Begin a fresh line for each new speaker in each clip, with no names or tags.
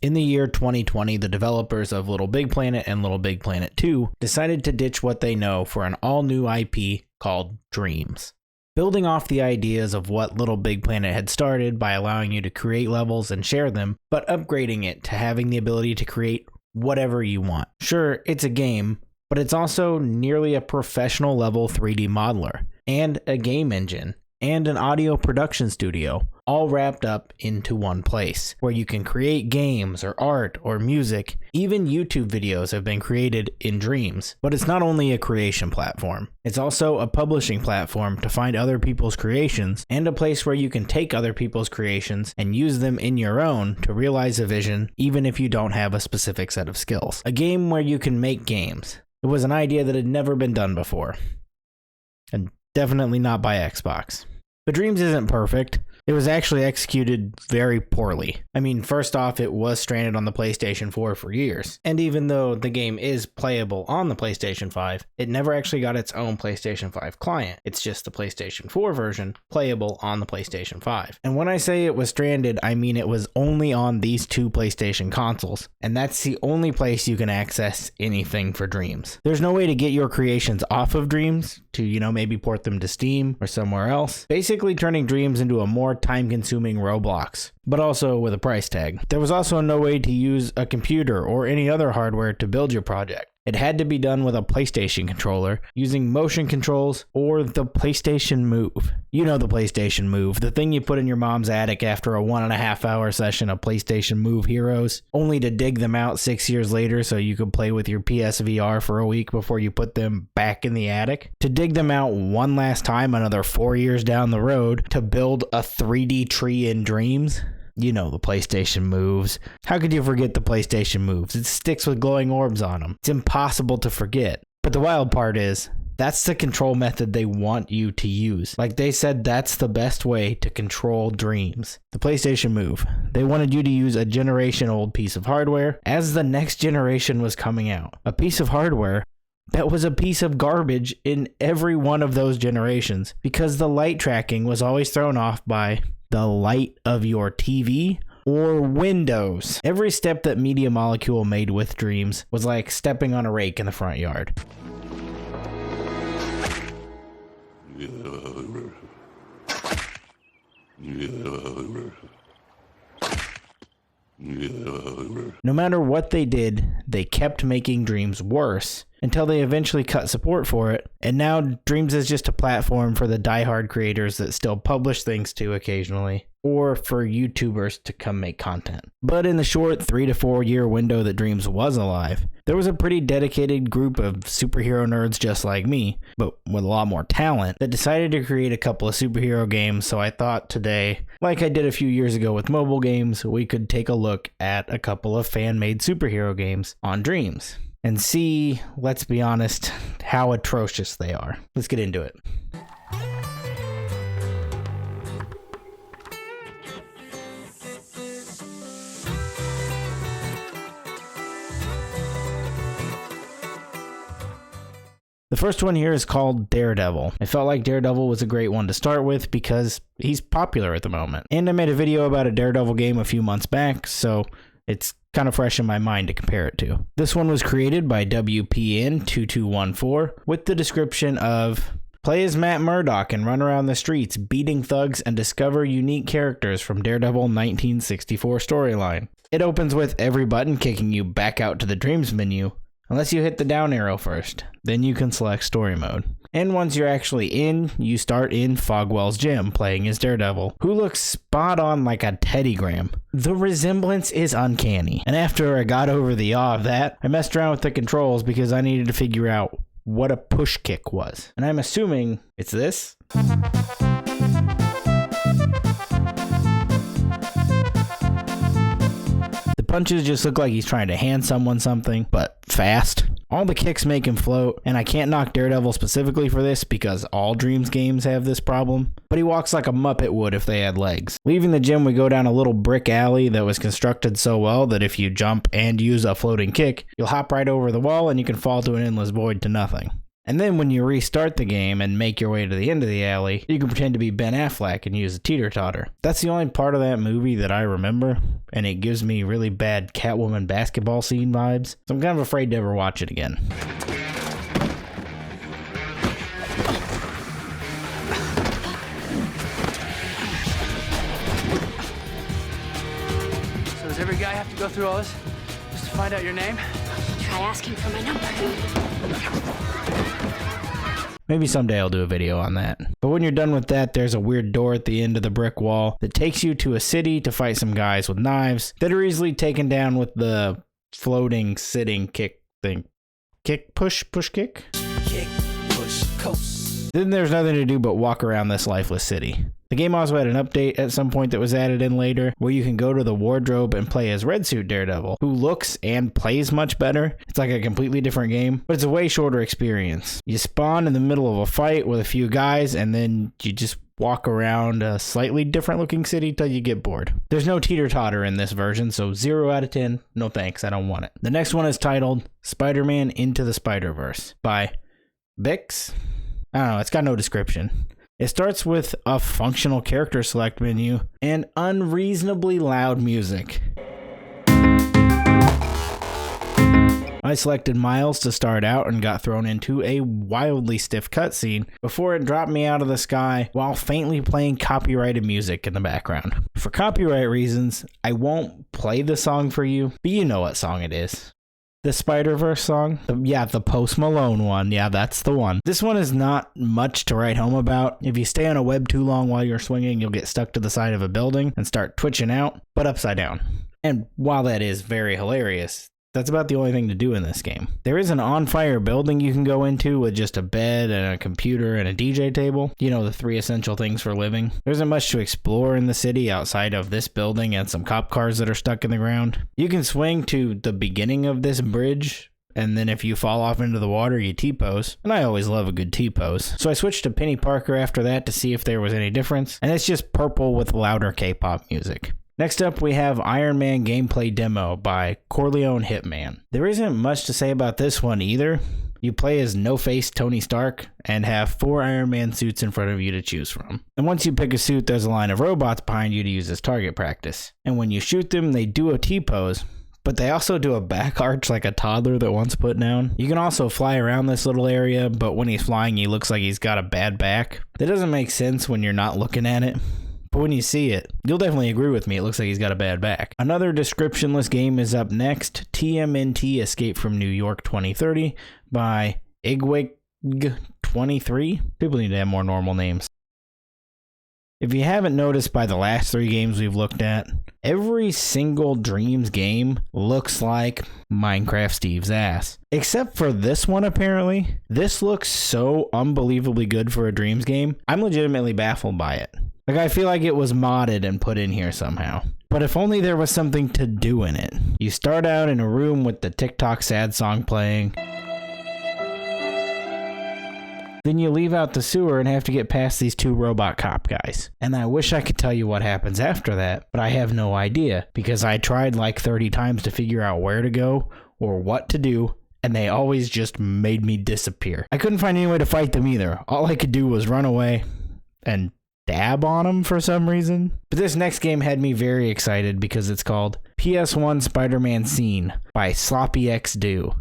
In the year 2020, the developers of Little Big Planet and Little Big Planet 2 decided to ditch what they know for an all-new IP called Dreams. Building off the ideas of what Little Big Planet had started by allowing you to create levels and share them, but upgrading it to having the ability to create whatever you want. Sure, it's a game, but it's also nearly a professional level 3D modeler, and a game engine, and an audio production studio, all wrapped up into one place, where you can create games or art or music. Even YouTube videos have been created in Dreams. But it's not only a creation platform, it's also a publishing platform to find other people's creations, and a place where you can take other people's creations and use them in your own to realize a vision, even if you don't have a specific set of skills. A game where you can make games. It was an idea that had never been done before. And definitely not by Xbox. But Dreams isn't perfect. It was actually executed very poorly. I mean, first off, it was stranded on the PlayStation 4 for years. And even though the game is playable on the PlayStation 5, it never actually got its own PlayStation 5 client. It's just the PlayStation 4 version playable on the PlayStation 5. And when I say it was stranded, I mean it was only on these two PlayStation consoles. And that's the only place you can access anything for Dreams. There's no way to get your creations off of Dreams to, maybe port them to Steam or somewhere else. Basically turning Dreams into a more time-consuming Roblox, but also with a price tag. There was also no way to use a computer or any other hardware to build your project. It had to be done with a PlayStation controller, using motion controls or the PlayStation Move. You know the PlayStation Move, the thing you put in your mom's attic after a 1.5 hour session of PlayStation Move Heroes, only to dig them out 6 years later so you could play with your PSVR for a week before you put them back in the attic. To dig them out one last time another 4 years down the road to build a 3D tree in Dreams. You know the PlayStation Moves. How could you forget the PlayStation Moves? It sticks with glowing orbs on them. It's impossible to forget. But the wild part is, that's the control method they want you to use. Like they said, that's the best way to control Dreams. The PlayStation Move. They wanted you to use a generation-old piece of hardware as the next generation was coming out. A piece of hardware that was a piece of garbage in every one of those generations, because the light tracking was always thrown off by the light of your TV or Windows. Every step that Media Molecule made with Dreams was like stepping on a rake in the front yard. No matter what they did, they kept making Dreams worse until they eventually cut support for it, and now Dreams is just a platform for the diehard creators that still publish things to occasionally, or for YouTubers to come make content. But in the short 3 to 4 year window that Dreams was alive, there was a pretty dedicated group of superhero nerds just like me, but with a lot more talent, that decided to create a couple of superhero games. So I thought today, like I did a few years ago with mobile games, we could take a look at a couple of fan-made superhero games on Dreams and see, let's be honest, how atrocious they are. Let's get into it. The first one here is called DareDevil. I felt like DareDevil was a great one to start with because he's popular at the moment. And I made a video about a DareDevil game a few months back, so it's kind of fresh in my mind to compare it to. This one was created by WPN2214 with the description of: play as Matt Murdock and run around the streets beating thugs and discover unique characters from Daredevil 1964 storyline. It opens with every button kicking you back out to the Dreams menu, unless you hit the down arrow first. Then you can select story mode. And once you're actually in, you start in Fogwell's gym playing as Daredevil, who looks spot on like a teddygram. The resemblance is uncanny. And after I got over the awe of that, I messed around with the controls because I needed to figure out what a push kick was. And I'm assuming it's this. The punches just look like he's trying to hand someone something, but fast. All the kicks make him float, and I can't knock Daredevil specifically for this because all Dreams games have this problem, but he walks like a Muppet would if they had legs. Leaving the gym, we go down a little brick alley that was constructed so well that if you jump and use a floating kick, you'll hop right over the wall and you can fall to an endless void to nothing. And then when you restart the game and make your way to the end of the alley, you can pretend to be Ben Affleck and use a teeter-totter. That's the only part of that movie that I remember, and it gives me really bad Catwoman basketball scene vibes, so I'm kind of afraid to ever watch it again.
So does every guy have to go through all this just to find out your name?
Try asking for my number.
Maybe someday I'll do a video on that. But when you're done with that, there's a weird door at the end of the brick wall that takes you to a city to fight some guys with knives that are easily taken down with the floating, sitting kick thing. Kick, push, kick?
Kick, push, coast.
Then there's nothing to do but walk around this lifeless city. The game also had an update at some point that was added in later, where you can go to the wardrobe and play as Red Suit Daredevil, who looks and plays much better. It's like a completely different game, but it's a way shorter experience. You spawn in the middle of a fight with a few guys, and then you just walk around a slightly different looking city till you get bored. There's no teeter-totter in this version, so 0 out of 10, no thanks, I don't want it. The next one is titled Spider-Man Into the Spider-Verse by Bix. I don't know, it's got no description. It starts with a functional character select menu and unreasonably loud music. I selected Miles to start out and got thrown into a wildly stiff cutscene before it dropped me out of the sky while faintly playing copyrighted music in the background. For copyright reasons, I won't play the song for you, but you know what song it is. The Spider-Verse song? The Post Malone one. Yeah, that's the one. This one is not much to write home about. If you stay on a web too long while you're swinging, you'll get stuck to the side of a building and start twitching out, but upside down. And while that is very hilarious, that's about the only thing to do in this game. There is an on-fire building you can go into with just a bed and a computer and a DJ table. You know, the 3 essential things for living. There isn't much to explore in the city outside of this building and some cop cars that are stuck in the ground. You can swing to the beginning of this bridge, and then if you fall off into the water, you T-pose. And I always love a good T-pose. So I switched to Penny Parker after that to see if there was any difference. And it's just purple with louder K-pop music. Next up, we have Iron Man gameplay demo by Corleone Hitman. There isn't much to say about this one either. You play as no-face Tony Stark and have 4 Iron Man suits in front of you to choose from. And once you pick a suit, there's a line of robots behind you to use as target practice. And when you shoot them, they do a T-pose, but they also do a back arch like a toddler that wants put down. You can also fly around this little area, but when he's flying, he looks like he's got a bad back. That doesn't make sense when you're not looking at it. But when you see it, you'll definitely agree with me. It looks like he's got a bad back. Another descriptionless game is up next. TMNT Escape from New York 2030 by Igwig23. People need to have more normal names. If you haven't noticed by the last 3 games we've looked at, every single Dreams game looks like Minecraft Steve's ass. Except for this one, apparently. This looks so unbelievably good for a Dreams game. I'm legitimately baffled by it. Like, I feel like it was modded and put in here somehow. But if only there was something to do in it. You start out in a room with the TikTok sad song playing. Then you leave out the sewer and have to get past these 2 robot cop guys. And I wish I could tell you what happens after that, but I have no idea. Because I tried like 30 times to figure out where to go or what to do, and they always just made me disappear. I couldn't find any way to fight them either. All I could do was run away and dab on them for some reason. But this next game had me very excited because it's called PS1 Spider-Man Scene by Sloppy X Do.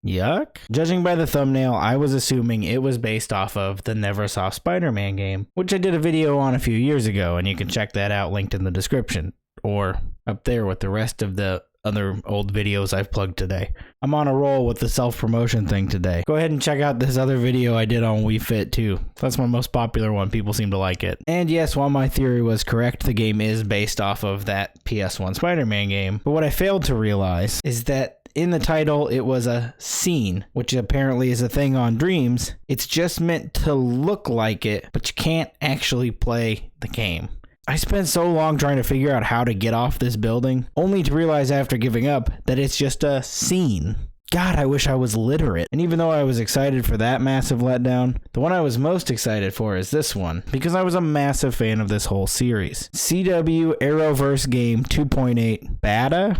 Yuck. Judging by the thumbnail, I was assuming it was based off of the Neversoft Spider-Man game, which I did a video on a few years ago, and you can check that out linked in the description, or up there with the rest of the other old videos I've plugged today. I'm on a roll with the self-promotion thing today. Go ahead and check out this other video I did on Wii Fit too. That's my most popular one. People seem to like it. And yes, while my theory was correct, the game is based off of that PS1 Spider-Man game. But what I failed to realize is that in the title, it was a scene, which apparently is a thing on Dreams. It's just meant to look like it, but you can't actually play the game. I spent so long trying to figure out how to get off this building, only to realize after giving up that it's just a scene. God, I wish I was literate. And even though I was excited for that massive letdown, the one I was most excited for is this one, because I was a massive fan of this whole series. CW Arrowverse Game 2.8 BATA?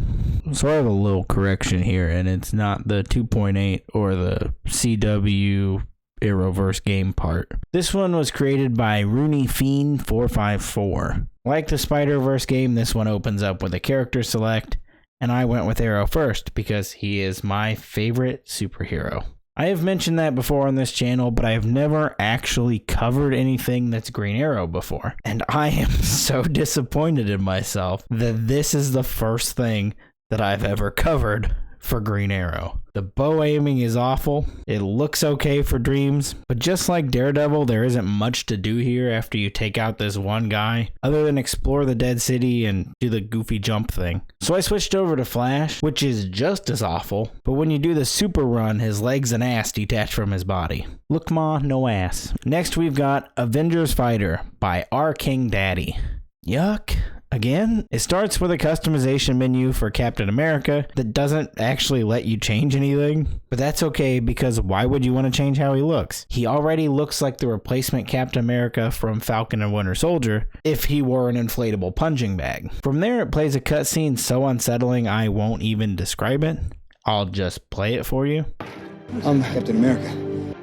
So I have a little correction here, and it's not the 2.8 or the CW Arrowverse game part. This one was created by RooneyFiend454. Like the Spider-Verse game, this one opens up with a character select, and I went with Arrow first because he is my favorite superhero. I have mentioned that before on this channel, but I have never actually covered anything that's Green Arrow before. And I am so disappointed in myself that this is the first thing that I've ever covered for Green Arrow. The bow aiming is awful. It looks okay for Dreams, but just like Daredevil, there isn't much to do here after you take out this one guy, other than explore the dead city and do the goofy jump thing. So I switched over to Flash, which is just as awful, but when you do the super run, his legs and ass detach from his body. Look ma, no ass. Next we've got Avengers Fighter by Our King Daddy. Yuck. Again, it starts with a customization menu for Captain America that doesn't actually let you change anything, but that's okay because why would you want to change how he looks? He already looks like the replacement Captain America from Falcon and Winter Soldier if he wore an inflatable punching bag. From there, it plays a cutscene so unsettling I won't even describe it. I'll just play it for you.
I'm Captain America.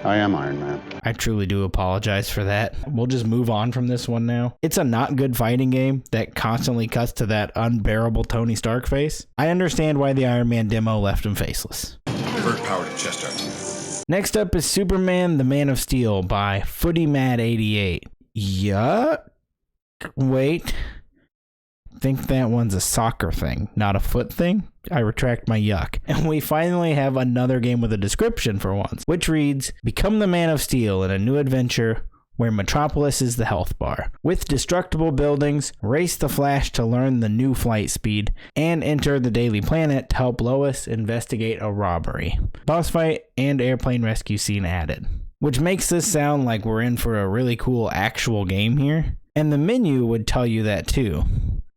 I am Iron Man.
I truly do apologize for that. We'll just move on from this one now. It's a not good fighting game that constantly cuts to that unbearable Tony Stark face. I understand why the Iron Man demo left him faceless.
Divert power to Chester.
Next up is Superman the Man of Steel by FootyMad88. Yuck. Wait. Think that one's a soccer thing, not a foot thing? I retract my yuck. And we finally have another game with a description for once, which reads, Become the Man of Steel in a new adventure where Metropolis is the health bar. With destructible buildings, race the Flash to learn the new flight speed, and enter the Daily Planet to help Lois investigate a robbery. Boss fight and airplane rescue scene added. Which makes this sound like we're in for a really cool actual game here. And the menu would tell you that too.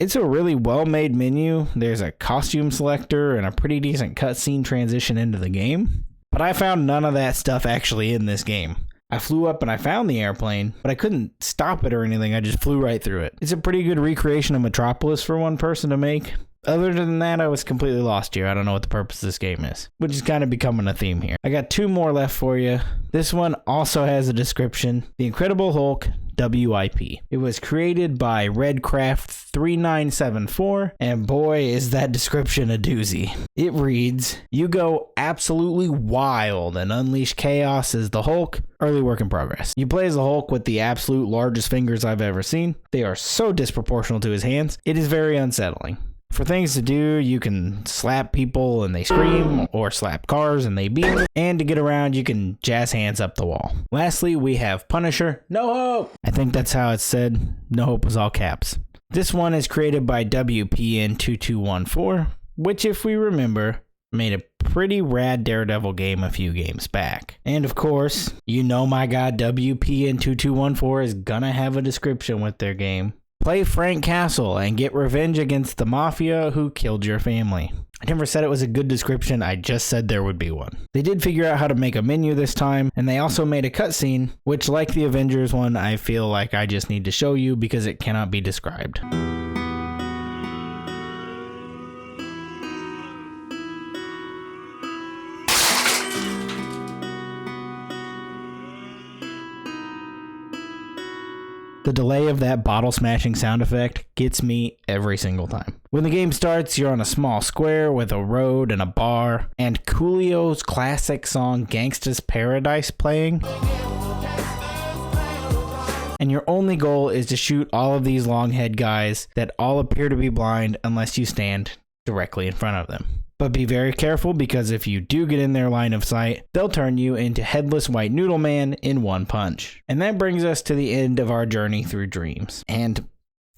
It's a really well-made menu. There's a costume selector and a pretty decent cutscene transition into the game. But I found none of that stuff actually in this game. I flew up and I found the airplane, but I couldn't stop it or anything. I just flew right through it. It's a pretty good recreation of Metropolis for one person to make. Other than that, I was completely lost here. I don't know what the purpose of this game is, which is kind of becoming a theme here. I got two more left for you. This one also has a description. The Incredible Hulk WIP. It was created by Redcraft3974, and boy, is that description a doozy. It reads, You go absolutely wild and unleash chaos as the Hulk. Early work in progress. You play as the Hulk with the absolute largest fingers I've ever seen. They are so disproportional to his hands. It is very unsettling. For things to do, you can slap people and they scream, or slap cars and they beep, and to get around, you can jazz hands up the wall. Lastly, we have Punisher, No Hope! I think that's how it's said. No Hope was all caps. This one is created by WPN2214, which, if we remember, made a pretty rad Daredevil game a few games back. And of course, you know my guy WPN2214 is gonna have a description with their game. Play Frank Castle and get revenge against the mafia who killed your family. I never said it was a good description, I just said there would be one. They did figure out how to make a menu this time, and they also made a cutscene, which, like the Avengers one, I feel like I just need to show you because it cannot be described. The delay of that bottle smashing sound effect gets me every single time. When the game starts, you're on a small square with a road and a bar, and Coolio's classic song Gangsta's Paradise playing. And your only goal is to shoot all of these long head guys that all appear to be blind unless you stand directly in front of them. But be very careful, because if you do get in their line of sight, they'll turn you into Headless White Noodle Man in one punch. And that brings us to the end of our journey through Dreams. And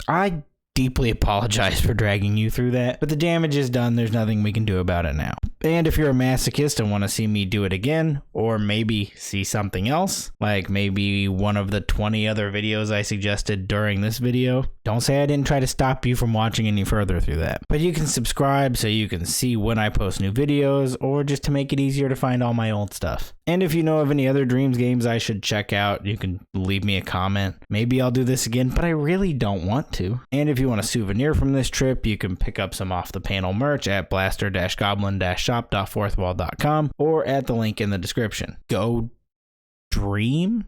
I deeply apologize for dragging you through that, but the damage is done. There's nothing we can do about it now. And if you're a masochist and want to see me do it again, or maybe see something else, like maybe one of the 20 other videos I suggested during this video, don't say I didn't try to stop you from watching any further through that. But you can subscribe so you can see when I post new videos, or just to make it easier to find all my old stuff. And if you know of any other Dreams games I should check out, you can leave me a comment. Maybe I'll do this again, but I really don't want to. And if you want a souvenir from this trip, you can pick up some off the panel merch at blaster-goblin-shop shop.fourthwall.com or at the link in the description. Go dream?